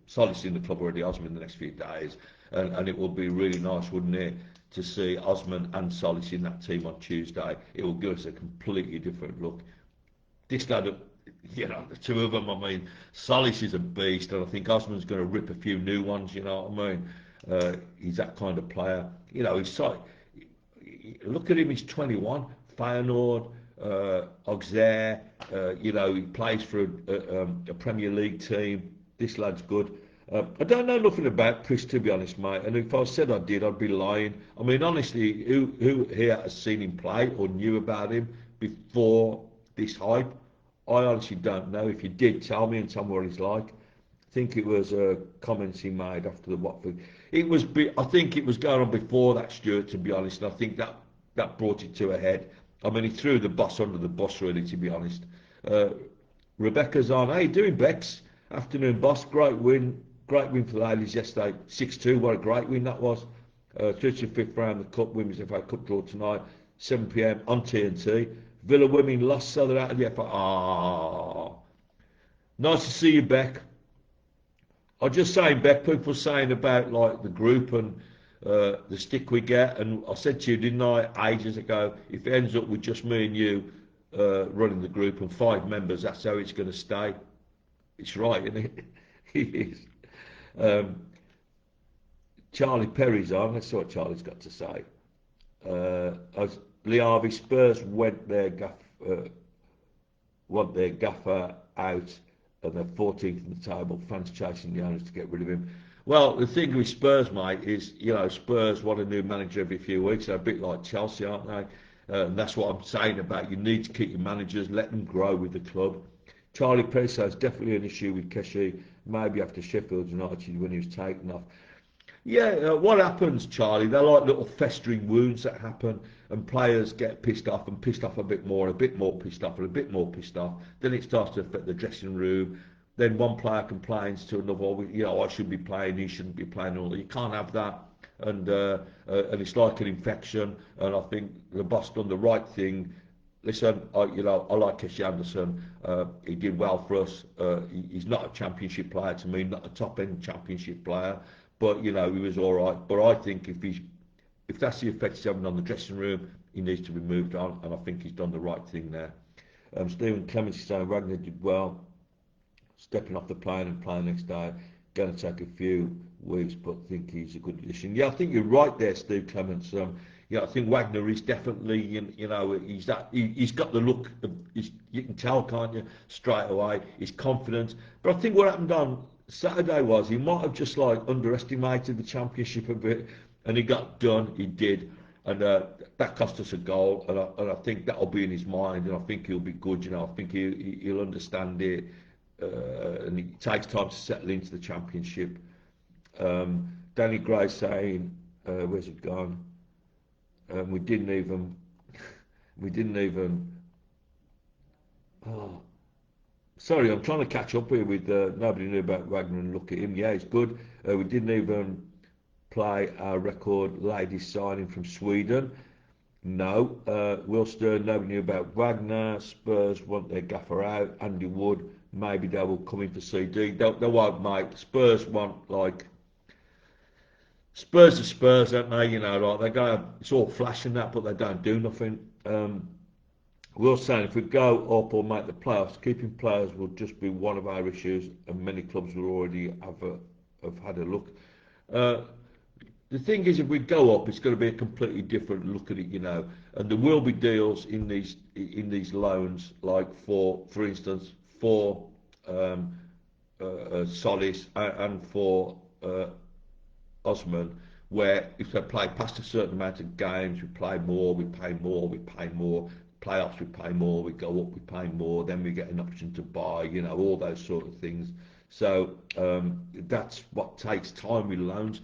Solis in the club already, Osman in the next few days, and it will be really nice, wouldn't it, to see Osman and Solis in that team on Tuesday. It will give us a completely different look. This lad, you know, the two of them, I mean, Solis is a beast, and I think Osman's going to rip a few new ones, you know what I mean? He's that kind of player. You know, he's so, look at him, he's 21, Feyenoord, Auxerre, you know, he plays for a Premier League team. This lad's good. I don't know nothing about Prisk, to be honest, mate, and if I said I did, I'd be lying. I mean, honestly, who here has seen him play or knew about him before this hype? I honestly don't know. If you did, tell me and tell me what he's like. I think it was comments he made after the Watford. I think it was going on before that, Stuart, to be honest, and I think that brought it to a head. I mean, he threw the boss under the bus, really, to be honest. Rebecca's on. How you doing, Bex? Afternoon, boss. Great win for the ladies yesterday. 6-2. What a great win that was. 35th round of the Cup, Women's FA Cup draw tonight, 7 p.m. on TNT. Villa women lost, so they're out of the FA. Nice to see you, Beck. I was just saying, Beck, people saying about like the group and the stick we get, and I said to you, didn't I, ages ago, if it ends up with just me and you running the group and 5 members, that's how it's going to stay. It's right, isn't it? It is. Charlie Perry's on. Let's see what Charlie's got to say. Lee Harvey, Spurs want their gaffer out, and they're 14th in the table. Fans chasing the owners to get rid of him. Well, the thing with Spurs, mate, is, you know, Spurs want a new manager every few weeks. They're a bit like Chelsea, aren't they? And that's what I'm saying about you need to keep your managers, let them grow with the club. Charlie Perry says definitely an issue with Keshi, maybe after Sheffield United when he was taken off. Yeah, what happens, Charlie? They're like little festering wounds that happen, and players get pissed off and pissed off a bit more pissed off, and a bit more pissed off. Then it starts to affect the dressing room, then one player complains to another, I should be playing, he shouldn't be playing. All that. You can't have that, and it's like an infection. And I think the boss done the right thing. Listen, I like Kessie Anderson. He did well for us. He's not a championship player to me, not a top end championship player, but he was all right. But I think if that's the effect he's having on the dressing room, he needs to be moved on, and I think he's done the right thing there. Stephen Clements is saying Wagner did well, stepping off the plane and playing next day. Going to take a few weeks, but think he's a good addition. Yeah, I think you're right there, Steve Clements. I think Wagner is definitely, he's got the look. You can tell, can't you, straight away. He's confident. But I think what happened on Saturday was he might have just underestimated the championship a bit, and he got done. He did, and that cost us a goal. And I think that'll be in his mind, and I think he'll be good. I think he'll understand it. And it takes time to settle into the championship. Danny Gray saying, "Where's it gone? We didn't even. Oh, sorry, I'm trying to catch up here with nobody knew about Wagner and look at him. Yeah, it's good. We didn't even play our record ladies signing from Sweden. No, Will Stern, nobody knew about Wagner. Spurs want their gaffer out. Andy Wood." Maybe they will come in for CD. They won't, mate. Spurs want Spurs are Spurs, don't they? They go. It's all flash and that, but they don't do nothing. We're saying if we go up or make the playoffs, keeping players will just be one of our issues, and many clubs will already have had a look. The thing is, if we go up, it's going to be a completely different look at it, and there will be deals in these loans, like for instance, for Solis and for Osman, where if they play past a certain amount of games, we play more, we pay more, we pay more. Playoffs, we pay more. We go up, we pay more. Then we get an option to buy. All those sort of things. So that's what takes time with loans.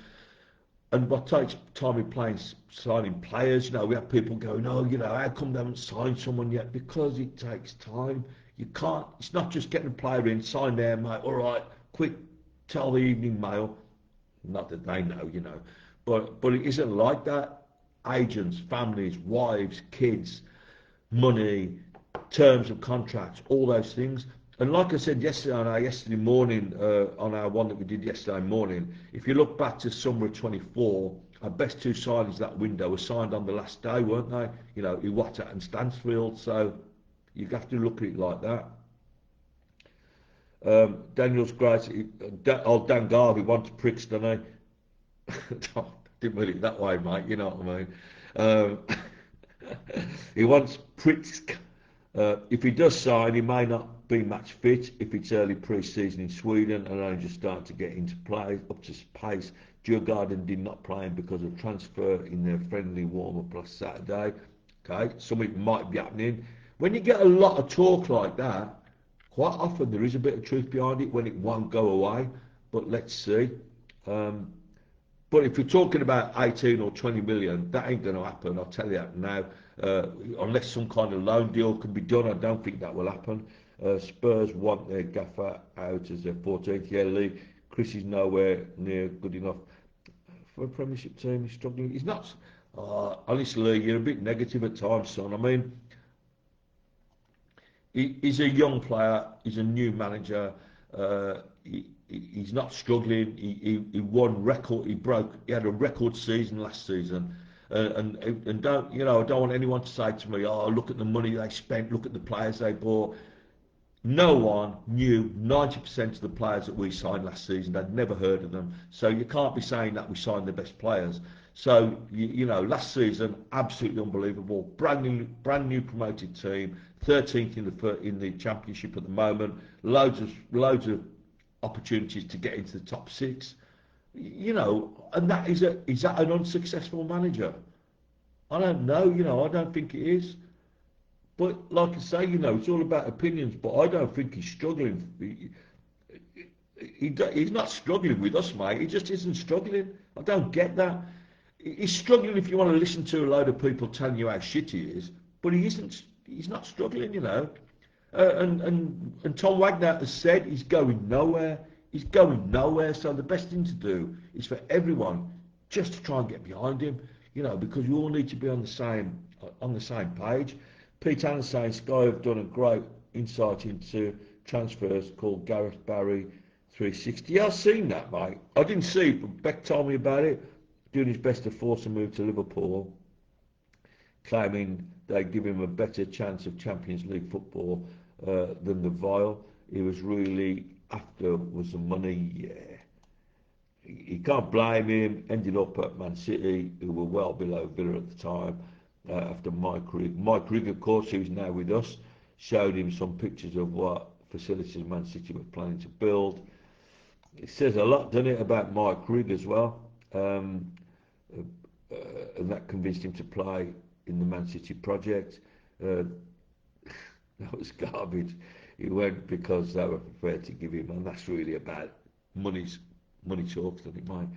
And what takes time with signing players, we have people going, oh, how come they haven't signed someone yet? Because it takes time. You can't, it's not just getting a player in, sign there, mate, all right, quick, tell the Evening Mail. Not that they know, but it isn't like that. Agents, families, wives, kids, money, terms of contracts, all those things. And like I said yesterday morning, on our one that we did yesterday morning, if you look back to summer of 24, our best two signings that window were signed on the last day, weren't they? Iwata and Stansfield. So you have to look at it like that. Daniel's great. Old Dan Garvey wants pricks, doesn't he? Didn't mean it that way, mate. You know what I mean? He wants pricks. If he does sign, he may not be match fit if it's early pre-season in Sweden and only just starting to get into play up to pace. Djurgården did not play him because of transfer in their friendly warm-up last Saturday. Okay, something might be happening. When you get a lot of talk like that, quite often there is a bit of truth behind it when it won't go away. But let's see. But if you're talking about 18 or 20 million, that ain't going to happen. I'll tell you that now. Unless some kind of loan deal can be done, I don't think that will happen. Spurs want their gaffer out as their 14th year league. Chris is nowhere near good enough for a Premiership team. He's struggling. He's not. Honestly, you're a bit negative at times, son. I mean, he's a young player. He's a new manager. He's not struggling. He won record. He had a record season last season. And don't I don't want anyone to say to me, oh, look at the money they spent, look at the players they bought. No one knew 90% of the players that we signed last season. They'd never heard of them. So you can't be saying that we signed the best players. So last season, absolutely unbelievable. Brand new promoted team, 13th in the championship at the moment. Loads of opportunities to get into the top six. And that is that an unsuccessful manager? I don't know. I don't think it is. But like I say, it's all about opinions. But I don't think he's struggling. He's not struggling with us, mate. He just isn't struggling. I don't get that. He's struggling if you want to listen to a load of people telling you how shit he is. But he isn't. He's not struggling. And Tom Wagner has said he's going nowhere. He's going nowhere. So the best thing to do is for everyone just to try and get behind him, because we all need to be on the same page. Pete Allen saying Sky have done a great insight into transfers called Gareth Barry 360. Yeah, I've seen that, mate. I didn't see it, but Beck told me about it. Doing his best to force a move to Liverpool, claiming they give him a better chance of Champions League football than the Vile. He was really after was the money. Yeah, you can't blame him. Ended up at Man City, who were well below Villa at the time. After Mike Rigg. Mike Rigg, of course, who's now with us, showed him some pictures of what facilities Man City were planning to build. It says a lot, doesn't it, about Mike Rigg as well. And that convinced him to play in the Man City project. Uh, that was garbage. He went because they were prepared to give him, and that's really about money talks, doesn't it, mate?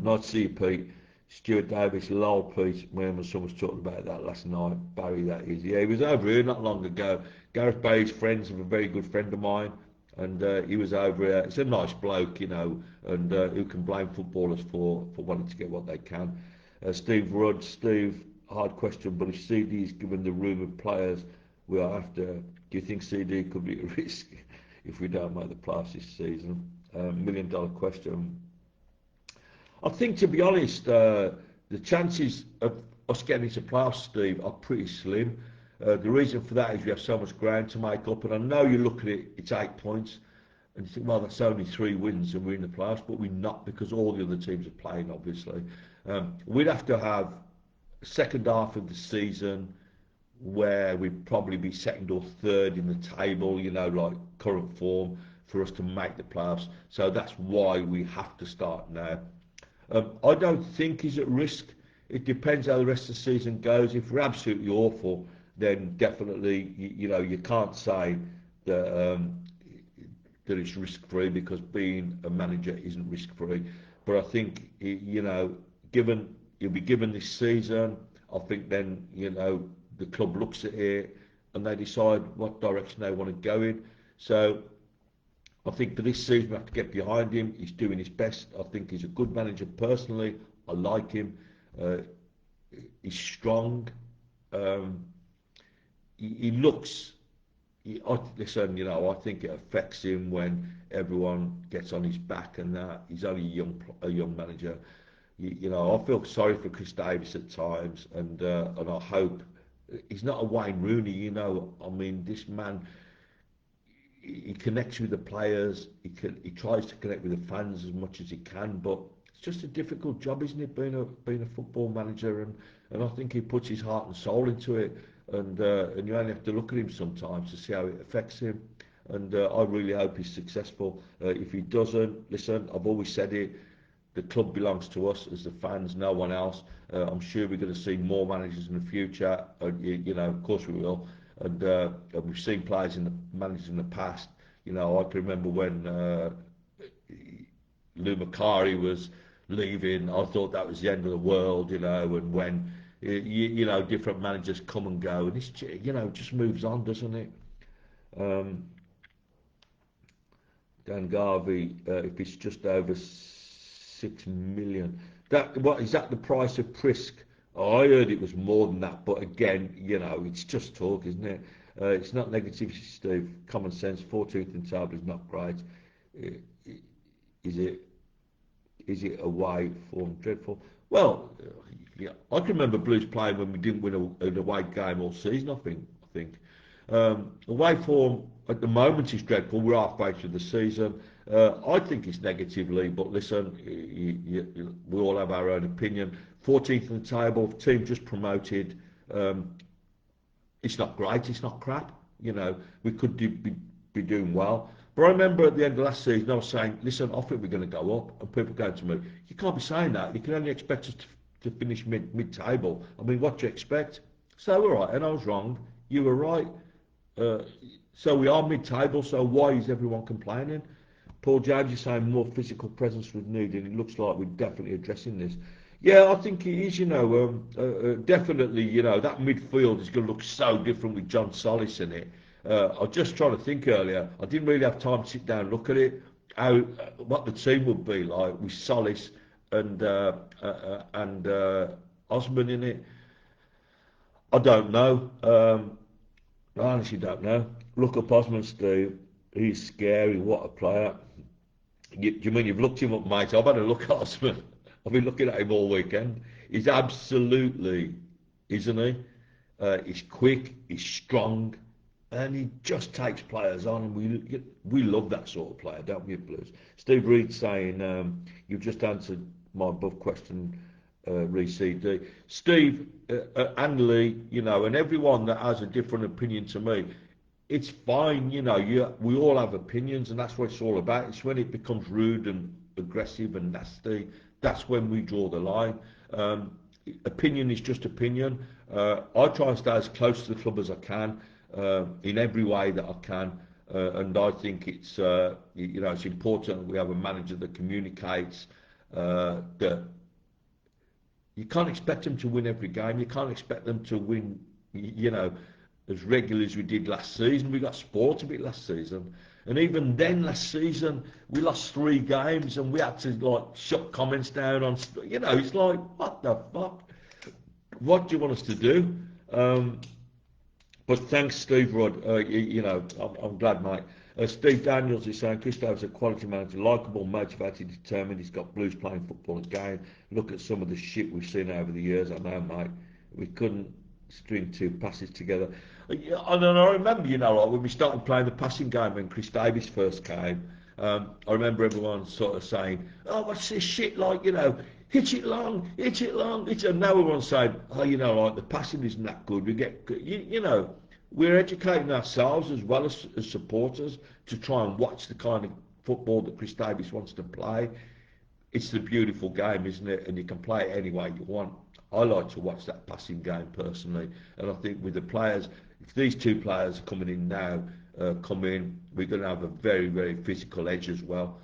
Nice to see you, Pete. Stuart Davis, lol, Pete. When someone was talking about that last night, Barry, that is. Yeah, he was over here not long ago. Gareth Barry's friends of a very good friend of mine, and he was over here. It's a nice bloke, and who can blame footballers for wanting to get what they can. Steve Rudd, Steve, hard question, but if CD is given the room of players we are after, do you think CD could be at risk if we don't make the playoffs this season? $1 million question. I think, to be honest, the chances of us getting into playoffs, Steve, are pretty slim. The reason for that is we have so much ground to make up, and I know you look at it, it's 8 points, and you think, well, that's only 3 wins and we're in the playoffs, but we're not, because all the other teams are playing, obviously. We'd have to have a second half of the season where we'd probably be second or third in the table, like current form, for us to make the playoffs. So that's why we have to start now. I don't think he's at risk. It depends how the rest of the season goes. If we're absolutely awful, then definitely, you can't say that that it's risk-free, because being a manager isn't risk-free. But I think, given you'll be given this season, I think then, the club looks at it and they decide what direction they want to go in. So I think for this season we have to get behind him. He's doing his best. I think he's a good manager personally. I like him. He's strong. He looks. Listen, I think it affects him when everyone gets on his back and that. He's only a young manager. I feel sorry for Chris Davis at times, and I hope he's not a Wayne Rooney. I mean, this man, he connects with the players. He tries to connect with the fans as much as he can, but it's just a difficult job, isn't it, being a football manager? And I think he puts his heart and soul into it, and you only have to look at him sometimes to see how it affects him. And I really hope he's successful. If he doesn't, listen, I've always said it. The club belongs to us as the fans, no one else. I'm sure we're going to see more managers in the future. Of course we will. And we've seen managers in the past. I can remember when Lou Macari was leaving. I thought that was the end of the world. And when different managers come and go, and it's just moves on, doesn't it? Dan Garvey, if it's just over 6 million. Is that the price of Prisk? Oh, I heard it was more than that, but again, it's just talk, isn't it? It's not negative, Steve. Common sense. 14th in table is not great. Is it away form dreadful? Well, I can remember Blues playing when we didn't win an away game all season. I think. Away form at the moment is dreadful. We're halfway through the season. I think it's negatively, but listen, we all have our own opinion. 14th in the table, team just promoted. It's not great, it's not crap. We could be doing well. But I remember at the end of last season, I was saying, listen, I think we're going to go up. And people going to me, you can't be saying that. You can only expect us to finish mid-table. I mean, what do you expect? So, all right, and I was wrong. You were right. So we are mid-table, so why is everyone complaining? Paul James is saying more physical presence was needed. It looks like we're definitely addressing this. Yeah, I think it is, definitely, that midfield is going to look so different with John Solis in it. I was just trying to think earlier. I didn't really have time to sit down and look at it. How what the team would be like with Solis and Osman in it. I don't know. I honestly don't know. Look up Osman, Steve. He's scary. What a player. Do you mean you've looked him up, mate? I've had a look at Osman. I've been looking at him all weekend. He's absolutely, isn't he? He's quick, he's strong, and he just takes players on. And we love that sort of player, don't we, Blues? Steve Reed saying, you've just answered my above question, CD. Steve and Lee, and everyone that has a different opinion to me, it's fine, we all have opinions, and that's what it's all about. It's when it becomes rude and aggressive and nasty, that's when we draw the line. Opinion is just opinion. I try and stay as close to the club as I can, in every way that I can, and I think it's important that we have a manager that communicates, that you can't expect them to win every game. You can't expect them to win, as regularly as we did last season. We got spoiled a bit last season. And even then, last season, we lost 3 games and we had to, shut comments down on, it's like, what the fuck? What do you want us to do? But thanks, Steve Rudd. I'm glad, mate. Steve Daniels is saying, Christo's a quality manager, likeable, motivated, determined. He's got Blues playing football again. Look at some of the shit we've seen over the years. I know, mate. We couldn't string 2 passes together. And I remember, when we started playing the passing game when Chris Davies first came, I remember everyone sort of saying, oh, what's this shit like, hit it long, and now everyone's saying, oh, the passing isn't that good. We get, we're educating ourselves as well as supporters to try and watch the kind of football that Chris Davies wants to play. It's the beautiful game, isn't it? And you can play it any way you want. I like to watch that passing game personally, and I think with the players, if these 2 players are coming in now, we're going to have a very, very physical edge as well.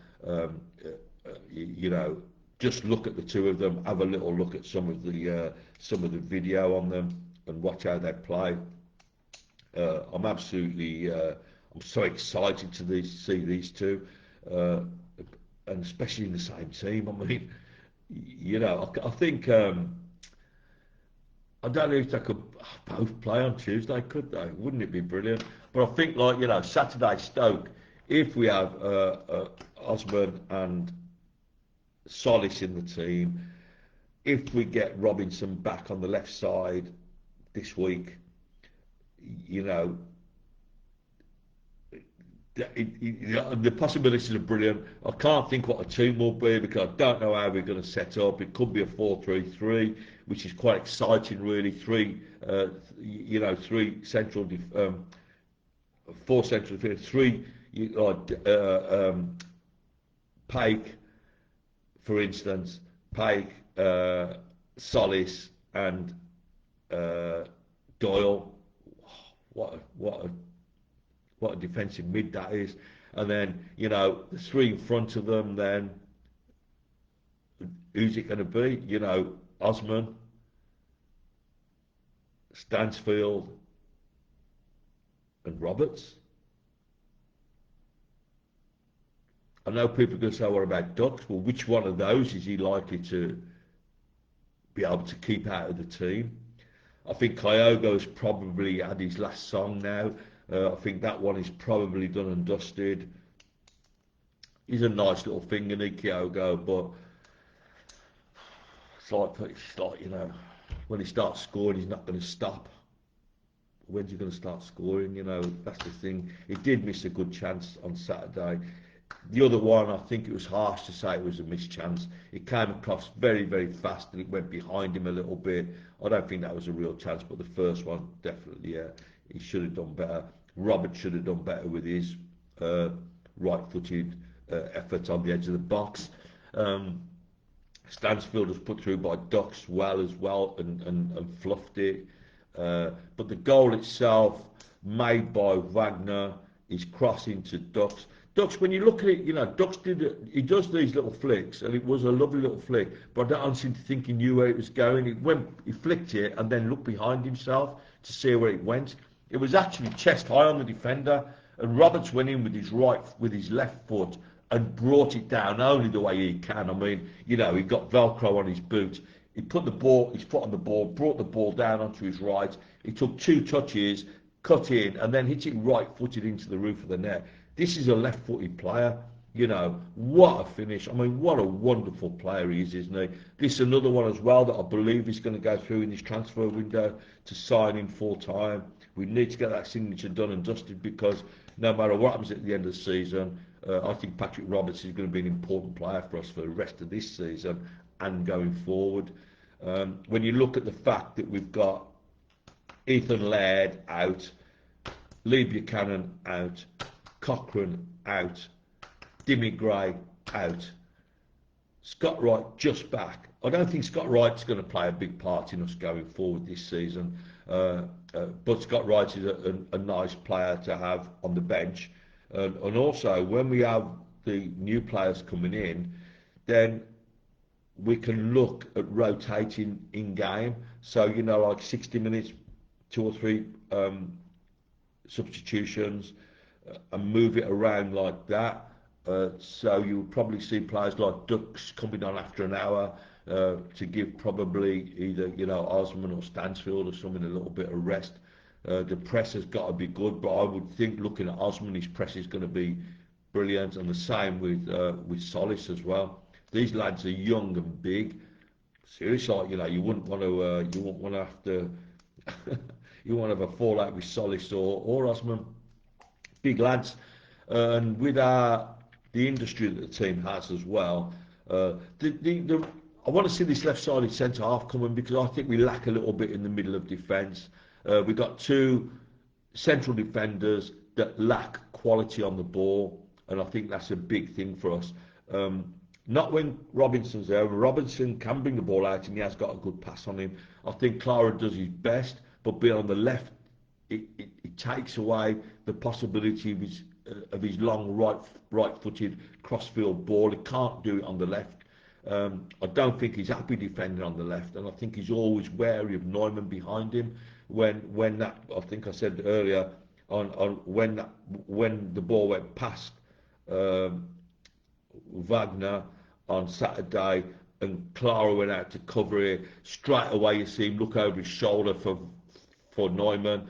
Just look at the 2 of them, have a little look at some of the video on them, and watch how they play. I'm so excited to see these 2, and especially in the same team. I mean, I think. I don't know if they could both play on Tuesday, could they? Wouldn't it be brilliant? But I think, Saturday Stoke, if we have Osman and Solis in the team, if we get Robinson back on the left side this week, the possibilities are brilliant. I can't think what a team will be because I don't know how we're going to set up. It could be a 4-3-3, which is quite exciting, really. 3 central, 4 central defenders, 3 Paik, for instance, Paik, Solis, and Doyle. What a defensive mid that is. And then, the 3 in front of them, then who's it going to be? Osman, Stansfield, and Roberts. I know people are going to say, what about Dux? Well, which one of those is he likely to be able to keep out of the team? I think Kyogo's probably had his last song now. I think that one is probably done and dusted. He's a nice little thing, isn't he, Kyogo? But it's like, when he starts scoring, he's not going to stop. When's he going to start scoring? That's the thing. He did miss a good chance on Saturday. The other one, I think it was harsh to say it was a missed chance. It came across very, very fast and it went behind him a little bit. I don't think that was a real chance, but the first one, definitely, yeah. He should have done better. Robert should have done better with his right-footed effort on the edge of the box. Stansfield was put through by Dux as well and fluffed it. But the goal itself, made by Wagner, is crossing to Dux. Dux, when you look at it, Dux he does these little flicks, and it was a lovely little flick, but I don't seem to think he knew where it was going. He flicked it and then looked behind himself to see where it went. It was actually chest high on the defender, and Roberts went in with his left foot and brought it down only the way he can. I mean, he got Velcro on his boot. He put his foot on the ball, brought the ball down onto his right. He took 2 touches, cut in, and then hit it right-footed into the roof of the net. This is a left-footed player. What a finish. I mean, what a wonderful player he is, isn't he? This is another one as well that I believe is going to go through in this transfer window to sign him full-time. We need to get that signature done and dusted, because no matter what happens at the end of the season, I think Patrick Roberts is going to be an important player for us for the rest of this season and going forward. When you look at the fact that we've got Ethan Laird out, Lee Buchanan out, Cochrane out, Dimmy Gray out, Scott Wright just back. I don't think Scott Wright's going to play a big part in us going forward this season, but Scott Wright is a nice player to have on the bench. And also, when we have the new players coming in, then we can look at rotating in game. So, like 60 minutes, 2 or 3 substitutions, and move it around like that. So you'll probably see players like Dux coming on after an hour to give probably either Osman or Stansfield or someone a little bit of rest. The press has got to be good, but I would think looking at Osman, his press is going to be brilliant, and the same with Solis as well. These lads are young and big. Seriously, you wouldn't want to have to you want to have a fallout with Solis or Osman. Big lads, and with the industry that the team has as well. I want to see this left-sided centre half coming, because I think we lack a little bit in the middle of defence. We've got 2 central defenders that lack quality on the ball, and I think that's a big thing for us. Not when Robinson's there. Robinson can bring the ball out, and he has got a good pass on him. I think Clara does his best, but being on the left, it takes away the possibility of his long right-footed crossfield ball. He can't do it on the left. I don't think he's happy defending on the left, and I think he's always wary of Neumann behind him. When that, I think I said earlier, when the ball went past Wagner on Saturday, and Clara went out to cover it, straight away you see him look over his shoulder for Neumann.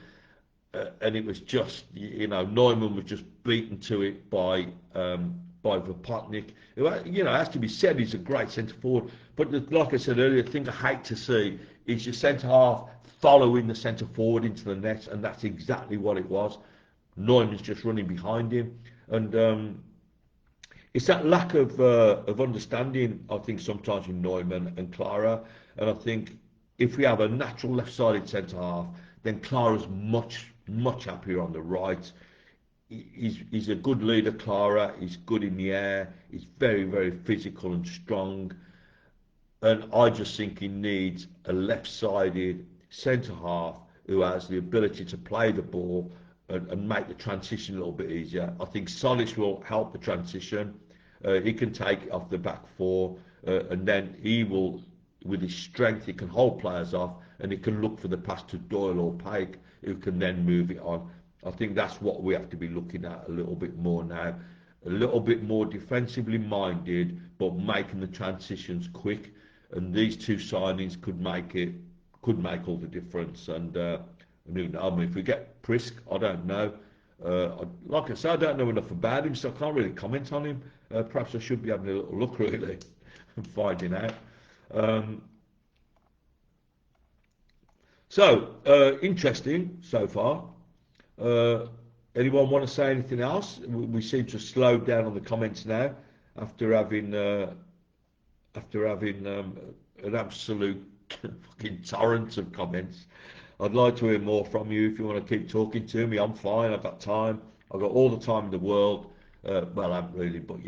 And it was just, Neumann was just beaten to it by Vopotnik. It has to be said, he's a great centre forward. But like I said earlier, the thing I hate to see is your centre half following the centre forward into the net, and that's exactly what it was. Neumann's just running behind him, and it's that lack of understanding, I think, sometimes in Neumann and Clara. And I think if we have a natural left-sided centre half, then Clara's much happier on the right. He's a good leader, Clara. He's good in the air. He's very, very physical and strong. And I just think he needs a left-sided centre half who has the ability to play the ball and make the transition a little bit easier. I think Solis will help the transition. He can take it off the back 4, and then he will, with his strength, he can hold players off, and he can look for the pass to Doyle or Pike, who can then move it on. I think that's what we have to be looking at a little bit more now. A little bit more defensively minded, but making the transitions quick. And these 2 signings could make all the difference. And who knows? I mean, if we get Prisk, I don't know. Like I said, I don't know enough about him, so I can't really comment on him. Perhaps I should be having a little look, really, and finding out. So, interesting so far. Anyone want to say anything else? We seem to slow down on the comments now after having an absolute fucking torrent of comments. I'd like to hear more from you. If you want to keep talking to me, I'm fine. I've got time. I've got all the time in the world. Well, I haven't really, but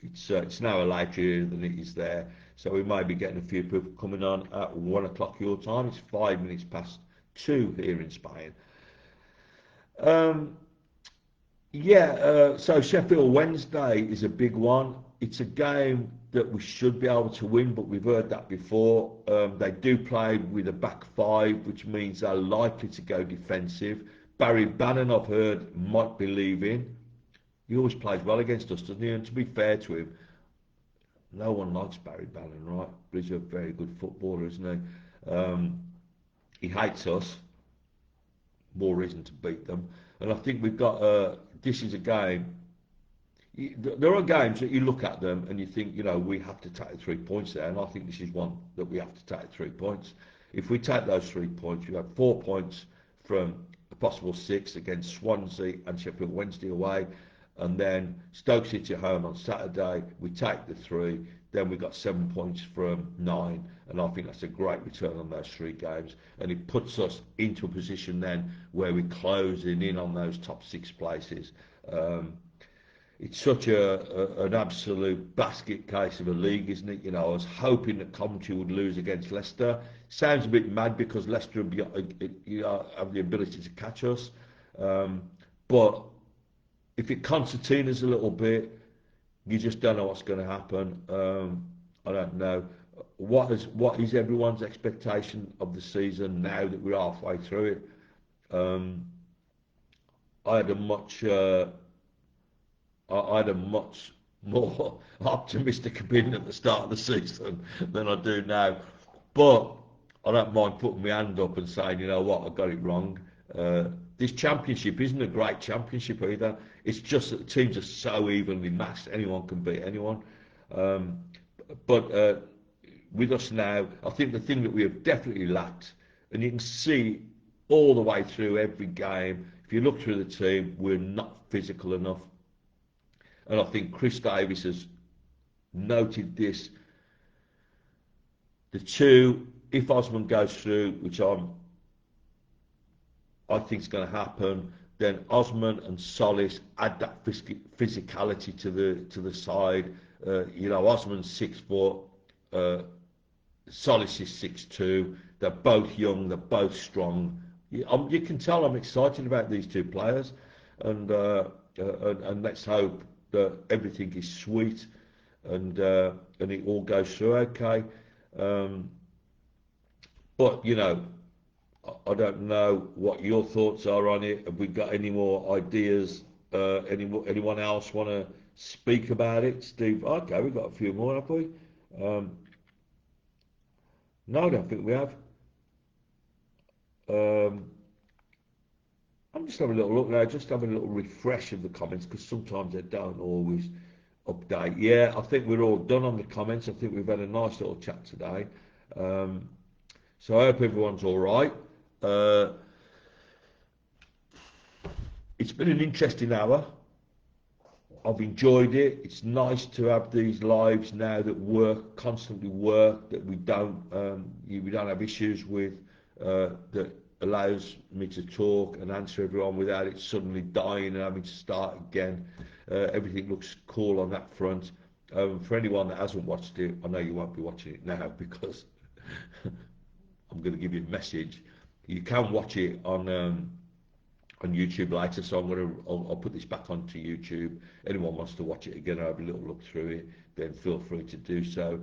it's now a later than it is there. So we might be getting a few people coming on at 1 o'clock your time. It's 5 minutes past 2 here in Spain. So Sheffield Wednesday is a big one. It's a game that we should be able to win, but we've heard that before. They do play with a back 5, which means they're likely to go defensive. Barry Bannon, I've heard, might be leaving. He always plays well against us, doesn't he? And to be fair to him, no one likes Barry Bannon, right? But he's a very good footballer, isn't he? He hates us. More reason to beat them. And I think we've got. This is a game. There are games that you look at them and you think, we have to take the 3 points there. And I think this is one that we have to take 3 points. If we take those 3 points, we have 4 points from a possible 6 against Swansea and Sheffield Wednesday away. And then Stoke City at home on Saturday, we take the 3. Then we got 7 points from 9, and I think that's a great return on those 3 games. And it puts us into a position then where we're closing in on those top 6 places. It's such an absolute basket case of a league, isn't it? I was hoping that Coventry would lose against Leicester. Sounds a bit mad because Leicester have the ability to catch us, but if it concertinas a little bit, you just don't know what's going to happen. I don't know. What is everyone's expectation of the season now that we're halfway through it? I had a much more optimistic opinion at the start of the season than I do now. But I don't mind putting my hand up and saying, you know what, I got it wrong. This championship isn't a great championship either. It's just that the teams are so evenly matched. Anyone can beat anyone. But with us now, I think the thing that we have definitely lacked, and you can see all the way through every game, if you look through the team, we're not physical enough. And I think Chris Davis has noted this. The two, if Osman goes through, which I think is going to happen, then Osman and Solis add that physicality to the side. Osman's 6 foot, Solis is 6'2". They're both young, they're both strong. You can tell I'm excited about these 2 players, and let's hope that everything is sweet and it all goes through okay. But I don't know what your thoughts are on it. Have we got any more ideas? Anyone else want to speak about it? Steve? Okay, we've got a few more, have we? No, I don't think we have. I'm just having a little look now, just having a little refresh of the comments because sometimes they don't always update. Yeah, I think we're all done on the comments. I think we've had a nice little chat today. So I hope everyone's all right. It's been an interesting hour. I've enjoyed it. It's nice to have these lives now that constantly work, that we don't have issues with, that allows me to talk and answer everyone without it suddenly dying and having to start again. Everything looks cool on that front. For anyone that hasn't watched it, I know you won't be watching it now because I'm going to give you a message. You can watch it on YouTube later, so I'll put this back onto YouTube. Anyone wants to watch it again or have a little look through it, then feel free to do so.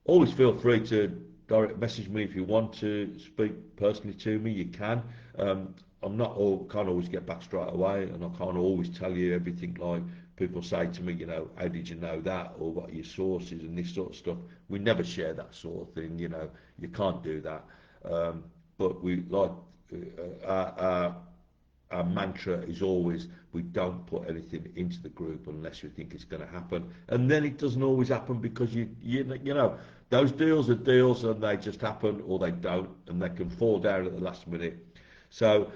Always feel free to direct message me if you want to speak personally to me. You can. Can't always get back straight away, and I can't always tell you everything. Like people say to me, how did you know that, or what are your sources and this sort of stuff. We never share that sort of thing. You can't do that. But we like. Our mantra is always we don't put anything into the group unless we think it's going to happen, and then it doesn't always happen because you know those deals are deals and they just happen or they don't, and they can fall down at the last minute. So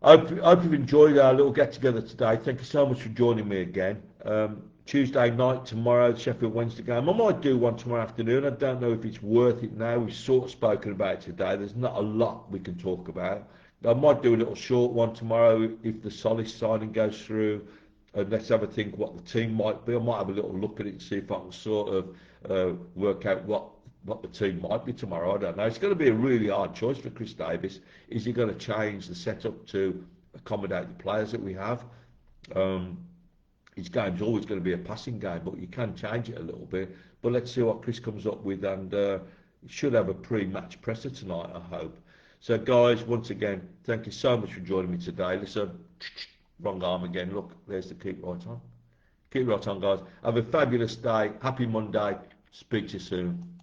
I hope you've enjoyed our little get together today. Thank you so much for joining me again. Tuesday night, tomorrow, the Sheffield Wednesday game. I might do one tomorrow afternoon. I don't know if it's worth it now. We've sort of spoken about it today. There's not a lot we can talk about. I might do a little short one tomorrow if the Solis signing goes through. And let's have a think what the team might be. I might have a little look at it and see if I can sort of work out what the team might be tomorrow. I don't know. It's going to be a really hard choice for Chris Davis. Is he going to change the setup to accommodate the players that we have? His game's always going to be a passing game, but you can change it a little bit. But let's see what Chris comes up with, and he should have a pre-match presser tonight, I hope. So, guys, once again, thank you so much for joining me today. Listen, wrong arm again. Look, there's the keep right on. Keep right on, guys. Have a fabulous day. Happy Monday. Speak to you soon.